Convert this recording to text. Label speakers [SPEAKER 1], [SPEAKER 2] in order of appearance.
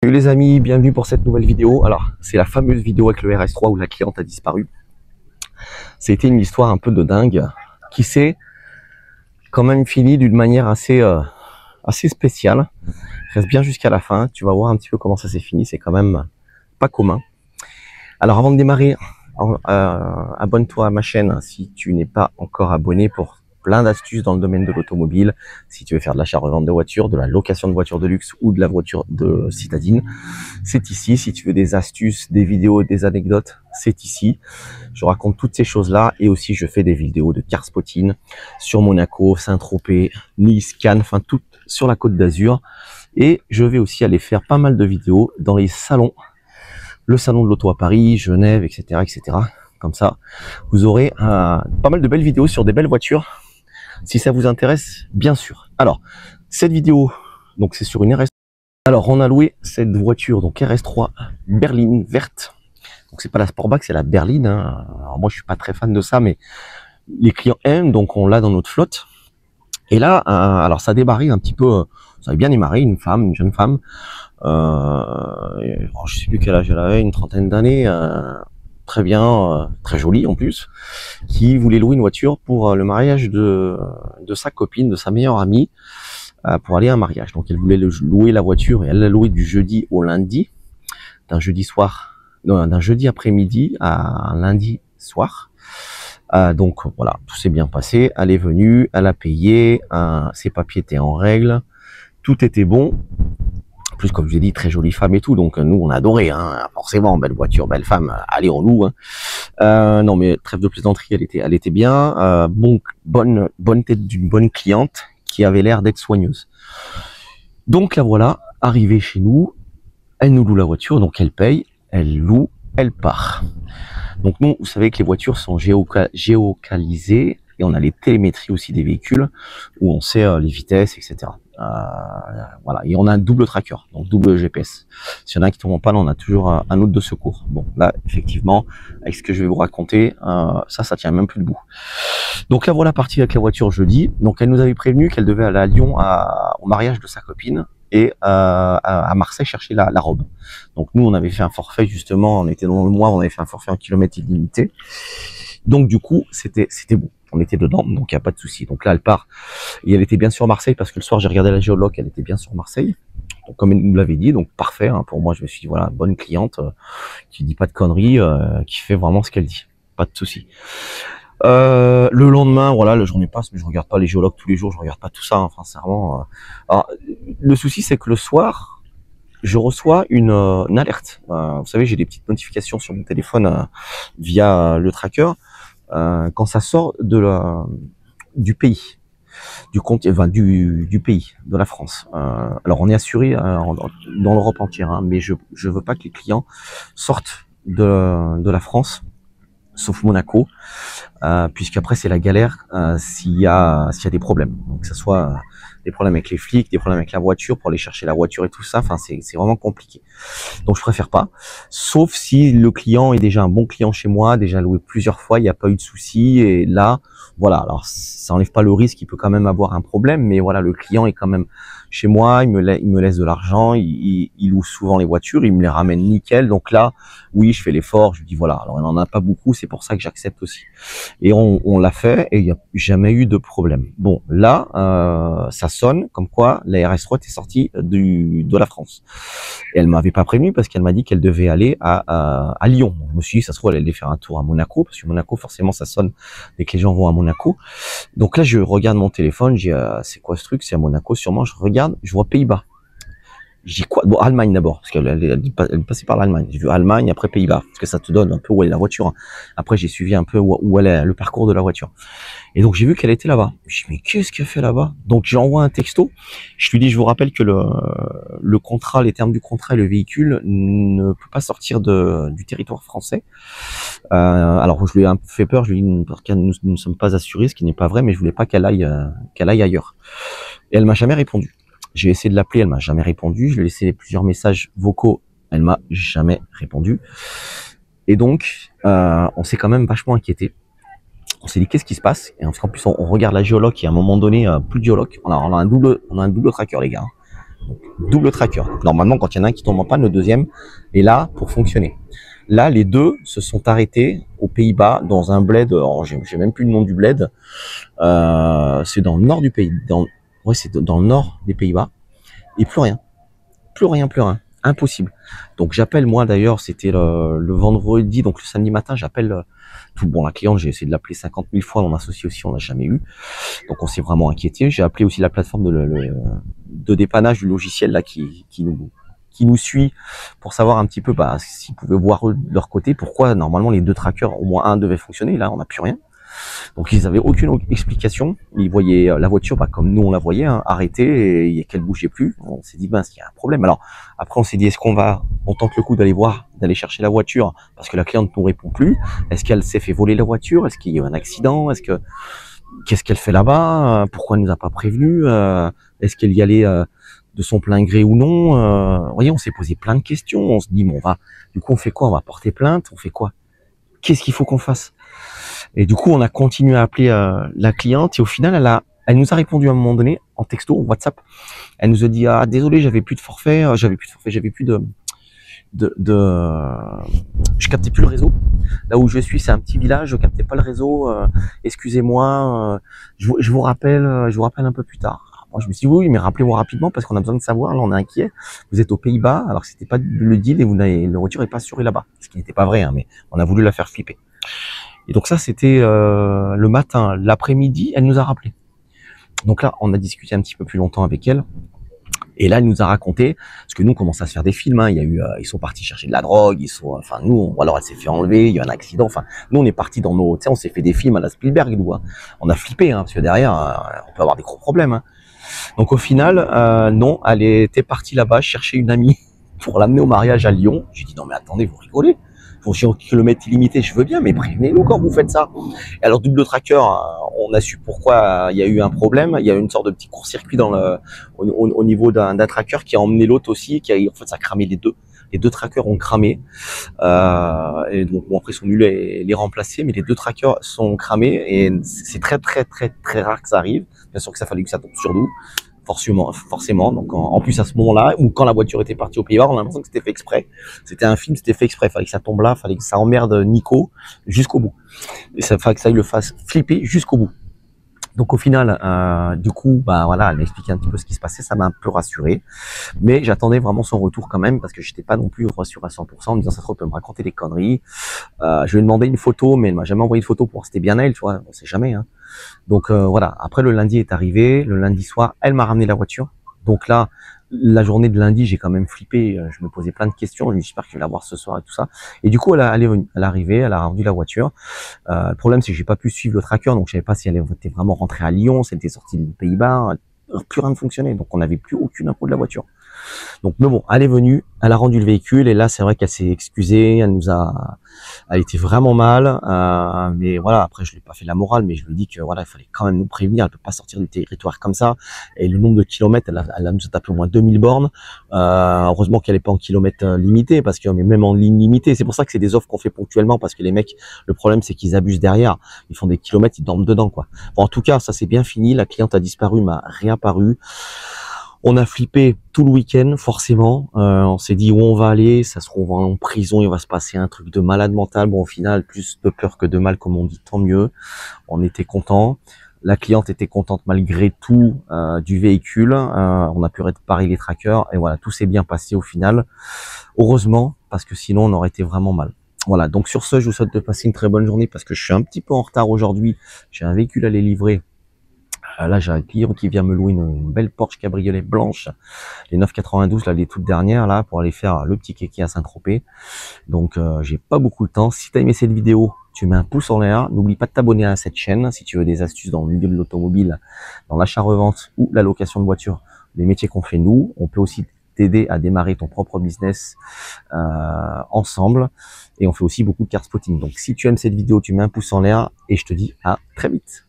[SPEAKER 1] Salut les amis, bienvenue pour cette nouvelle vidéo. Alors, c'est la fameuse vidéo avec le RS3 où la cliente a disparu. C'était une histoire un peu de dingue qui s'est quand même finie d'une manière assez spéciale. Reste bien jusqu'à la fin, tu vas voir un petit peu comment ça s'est fini, c'est quand même pas commun. Alors avant de démarrer, abonne-toi à ma chaîne si tu n'es pas encore abonné pour plein d'astuces dans le domaine de l'automobile. Si tu veux faire de l'achat-revente de voitures, de la location de voitures de luxe ou de la voiture de citadine, c'est ici. Si tu veux des astuces, des vidéos, des anecdotes, c'est ici. Je raconte toutes ces choses-là et aussi je fais des vidéos de car spotting sur Monaco, Saint-Tropez, Nice, Cannes, enfin toutes sur la Côte d'Azur. Et je vais aussi aller faire pas mal de vidéos dans les salons, le salon de l'auto à Paris, Genève, etc., etc. Comme ça, vous aurez pas mal de belles vidéos sur des belles voitures. Si ça vous intéresse, bien sûr. Alors, cette vidéo, donc c'est sur une RS. Alors, on a loué cette voiture, donc RS3 berline verte. Donc, c'est pas la Sportback, c'est la berline. Hein. Alors, moi, je suis pas très fan de ça, mais les clients aiment, donc on l'a dans notre flotte. Et là, alors ça a démarré un petit peu, ça avait bien démarré, une jeune femme. Je sais plus quel âge elle avait, une trentaine d'années. Très bien, très jolie en plus, qui voulait louer une voiture pour le mariage de sa copine, de sa meilleure amie, pour aller à un mariage. Donc elle voulait louer la voiture et elle l'a louée du jeudi au lundi, d'un jeudi soir, non, d'un jeudi après-midi à un lundi soir. Donc voilà, tout s'est bien passé, elle est venue, elle a payé, ses papiers étaient en règle, tout était bon. En plus, comme je l'ai dit, très jolie femme et tout, donc nous on a adoré, hein, forcément, belle voiture, belle femme, allez on loue. Hein. Non mais trêve de plaisanterie, elle était bien, bonne tête d'une bonne cliente qui avait l'air d'être soigneuse. Donc la voilà, arrivée chez nous, elle nous loue la voiture, donc elle paye, elle loue, elle part. Donc nous, vous savez que les voitures sont géocalisées et on a les télémétries aussi des véhicules où on sait les vitesses, etc. Voilà, et on a un double tracker, donc double GPS. S'il y en a un qui tombe en panne, on a toujours un autre de secours. Bon, là, effectivement, avec ce que je vais vous raconter, ça tient même plus debout. Donc là, voilà partie avec la voiture jeudi. Donc elle nous avait prévenu qu'elle devait aller à Lyon au mariage de sa copine et à Marseille chercher la robe. Donc nous, on avait fait un forfait justement, on était dans le mois, on avait fait un forfait en kilomètres illimité. Donc du coup, c'était bon. On était dedans, donc il n'y a pas de souci. Donc là, elle part. Et elle était bien sur Marseille, parce que le soir, j'ai regardé la géologue, elle était bien sur Marseille. Donc, comme elle nous l'avait dit, donc parfait. Hein, pour moi, je me suis dit, voilà, bonne cliente, qui dit pas de conneries, qui fait vraiment ce qu'elle dit. Pas de souci. Le lendemain, voilà, la journée passe, mais je regarde pas les géologues tous les jours, je regarde pas tout ça, hein, sincèrement. Alors, le souci, c'est que le soir, je reçois une alerte. Vous savez, j'ai des petites notifications sur mon téléphone via le tracker. Quand ça sort du pays, du pays, de la France. Alors on est assuré dans l'Europe entière, hein, mais je veux pas que les clients sortent de la France, sauf Monaco, puisqu'après c'est la galère s'il y a des problèmes. Donc que ce soit des problèmes avec les flics, des problèmes avec la voiture, pour aller chercher la voiture et tout ça, enfin c'est vraiment compliqué. Donc je préfère pas, sauf si le client est déjà un bon client chez moi, déjà loué plusieurs fois, il n'y a pas eu de souci, et là, voilà, alors ça enlève pas le risque, il peut quand même avoir un problème, mais voilà, le client est quand même chez moi, il me laisse de l'argent, il loue souvent les voitures, il me les ramène nickel, donc là, oui, je fais l'effort, je lui dis voilà, alors il n'en a pas beaucoup, c'est pour ça que j'accepte aussi. Et on l'a fait, et il n'y a jamais eu de problème. Bon, là, ça sonne comme quoi la RS3 était sortie de la France. Et elle m'avait pas prévenu parce qu'elle m'a dit qu'elle devait aller à Lyon. Donc, je me suis dit, ça se trouve, elle allait faire un tour à Monaco, parce que Monaco, forcément, ça sonne dès que les gens vont à Monaco. Donc là, je regarde mon téléphone, je dis, c'est quoi ce truc? C'est à Monaco, sûrement. Je regarde, je vois Pays-Bas. Je dis quoi? Bon, Allemagne d'abord, parce qu'elle est passée par l'Allemagne. J'ai vu Allemagne, après Pays-Bas, parce que ça te donne un peu où est la voiture. Après, j'ai suivi un peu où elle est, le parcours de la voiture. Et donc, j'ai vu qu'elle était là-bas. Je dis, mais qu'est-ce qu'elle fait là-bas? Donc, j'envoie un texto. Je lui dis, je vous rappelle que le contrat, les termes du contrat et le véhicule ne peut pas sortir du territoire français. Alors, je lui ai un peu fait peur. Je lui ai dit, nous ne sommes pas assurés, ce qui n'est pas vrai, mais je voulais pas qu'elle aille ailleurs. Et elle m'a jamais répondu. J'ai essayé de l'appeler, elle m'a jamais répondu. Je lui ai laissé plusieurs messages vocaux, elle m'a jamais répondu. Et donc, on s'est quand même vachement inquiété. On s'est dit qu'est-ce qui se passe? Et en plus, on regarde la géologue et à un moment donné, plus de géologue. On a un double tracker, les gars. Donc, double tracker. Donc, normalement, quand il y en a un qui tombe en panne, le deuxième est là pour fonctionner. Là, les deux se sont arrêtés aux Pays-Bas dans un bled. J'ai même plus le nom du bled. C'est dans le nord du pays. Ouais, c'est dans le nord des Pays-Bas. Et plus rien. Plus rien, plus rien. Impossible. Donc j'appelle, moi d'ailleurs, c'était le vendredi, donc le samedi matin, j'appelle tout bon, la cliente, j'ai essayé de l'appeler 50 000 fois, mon associé aussi, on n'a jamais eu. Donc on s'est vraiment inquiété. J'ai appelé aussi la plateforme de dépannage du logiciel là qui nous suit pour savoir un petit peu s'ils pouvaient voir eux, de leur côté pourquoi normalement les deux trackers, au moins un devait fonctionner. Là, on n'a plus rien. Donc ils avaient aucune explication. Ils voyaient la voiture comme nous on la voyait, hein, arrêtée et qu'elle bougeait plus. On s'est dit il y a un problème. Alors après on s'est dit est-ce on tente le coup d'aller chercher la voiture parce que la cliente ne nous répond plus. Est-ce qu'elle s'est fait voler la voiture? Est-ce qu'il y a eu un accident? Qu'est-ce qu'elle fait là-bas? Pourquoi elle nous a pas prévenu? Est-ce qu'elle y allait de son plein gré ou non? Vous voyez, on s'est posé plein de questions. On se dit bon du coup on fait quoi? On va porter plainte? On fait quoi? Qu'est-ce qu'il faut qu'on fasse? Et du coup, on a continué à appeler la cliente et au final, elle nous a répondu à un moment donné en texto, en WhatsApp. Elle nous a dit désolé, j'avais plus de forfait, j'avais plus je captais plus le réseau. Là où je suis, c'est un petit village, je captais pas le réseau. Excusez-moi, je vous rappelle un peu plus tard. Moi, je me suis dit oui, mais rappelez-moi rapidement parce qu'on a besoin de savoir. Là, on est inquiet. Vous êtes aux Pays-Bas, alors que c'était pas le deal et la voiture est pas assurée là-bas, ce qui n'était pas vrai, hein, mais on a voulu la faire flipper. Et donc ça, c'était le matin. L'après-midi, elle nous a rappelé. Donc là, on a discuté un petit peu plus longtemps avec elle. Et là, elle nous a raconté, parce que nous, on commence à se faire des films. Hein. Il y a eu, ils sont partis chercher de la drogue. Ou alors elle s'est fait enlever. Il y a eu un accident. Enfin, nous, on est partis dans nos, tu sais, on s'est fait des films à la Spielberg, nous. Hein. On a flippé, hein, parce que derrière, on peut avoir des gros problèmes. Hein. Donc au final, non, elle était partie là-bas chercher une amie pour l'amener au mariage à Lyon. J'ai dit non mais attendez, vous rigolez. Pour 100 km illimité, je veux bien, mais prévenez-nous quand vous faites ça. Et alors double tracker, on a su pourquoi il y a eu un problème. Il y a eu une sorte de petit court-circuit au niveau d'un tracker qui a emmené l'autre aussi, en fait ça a cramé les deux. Les deux trackers ont cramé. Et donc bon, après ils sont venus les remplacer, mais les deux trackers sont cramés et c'est très très très très rare que ça arrive. Bien sûr que ça fallait que ça tombe sur nous. Forcément. Donc en plus à ce moment-là, ou quand la voiture était partie aux Pays-Bas, on a l'impression que c'était fait exprès. C'était un film, c'était fait exprès. Fallait que ça tombe là, fallait que ça emmerde Nico jusqu'au bout. Et ça fallait que ça le fasse flipper jusqu'au bout. Donc au final, du coup, elle m'a expliqué un petit peu ce qui se passait, ça m'a un peu rassuré. Mais j'attendais vraiment son retour quand même, parce que j'étais pas non plus rassuré à 100%, en me disant ça se trouve, peut me raconter des conneries. Je lui ai demandé une photo, mais elle m'a jamais envoyé de photo pour voir si c'était bien elle, tu vois, on sait jamais. Hein. Donc voilà, après le lundi est arrivé, le lundi soir, elle m'a ramené la voiture. Donc là, la journée de lundi, j'ai quand même flippé, je me posais plein de questions, j'espère que je vais la voir ce soir et tout ça. Et du coup, elle est arrivée, elle a rendu la voiture. Le problème, c'est que j'ai pas pu suivre le tracker, donc je savais pas si elle était vraiment rentrée à Lyon, si elle était sortie des Pays-Bas, plus rien ne fonctionnait, donc on n'avait plus aucune info de la voiture. Donc, mais bon, elle est venue, elle a rendu le véhicule, et là, c'est vrai qu'elle s'est excusée, elle était vraiment mal, mais voilà, après, je lui ai pas fait la morale, mais je lui ai dit que voilà, il fallait quand même nous prévenir, elle peut pas sortir du territoire comme ça, et le nombre de kilomètres, elle a nous a tapé au moins 2000 bornes, heureusement qu'elle est pas en kilomètres limités, parce que même en ligne limitée, c'est pour ça que c'est des offres qu'on fait ponctuellement, parce que les mecs, le problème, c'est qu'ils abusent derrière, ils font des kilomètres, ils dorment dedans, quoi. Bon, en tout cas, ça s'est bien fini, la cliente a disparu, m'a réapparu. On a flippé tout le week-end, forcément. On s'est dit où on va aller. Ça se trouve en prison, il va se passer un truc de malade mental. Bon, au final, plus de peur que de mal, comme on dit, tant mieux. On était contents. La cliente était contente malgré tout du véhicule. On a pu réparer les trackers. Et voilà, tout s'est bien passé au final. Heureusement, parce que sinon, on aurait été vraiment mal. Voilà, donc sur ce, je vous souhaite de passer une très bonne journée parce que je suis un petit peu en retard aujourd'hui. J'ai un véhicule à les livrer. Là, j'ai un client qui vient me louer une belle Porsche cabriolet blanche, les 992, là, les toutes dernières, là, pour aller faire le petit kéké à Saint-Tropez. Donc, j'ai pas beaucoup de temps. Si tu as aimé cette vidéo, tu mets un pouce en l'air. N'oublie pas de t'abonner à cette chaîne si tu veux des astuces dans le milieu de l'automobile, dans l'achat-revente ou la location de voiture, les métiers qu'on fait nous. On peut aussi t'aider à démarrer ton propre business ensemble. Et on fait aussi beaucoup de car spotting. Donc, si tu aimes cette vidéo, tu mets un pouce en l'air et je te dis à très vite.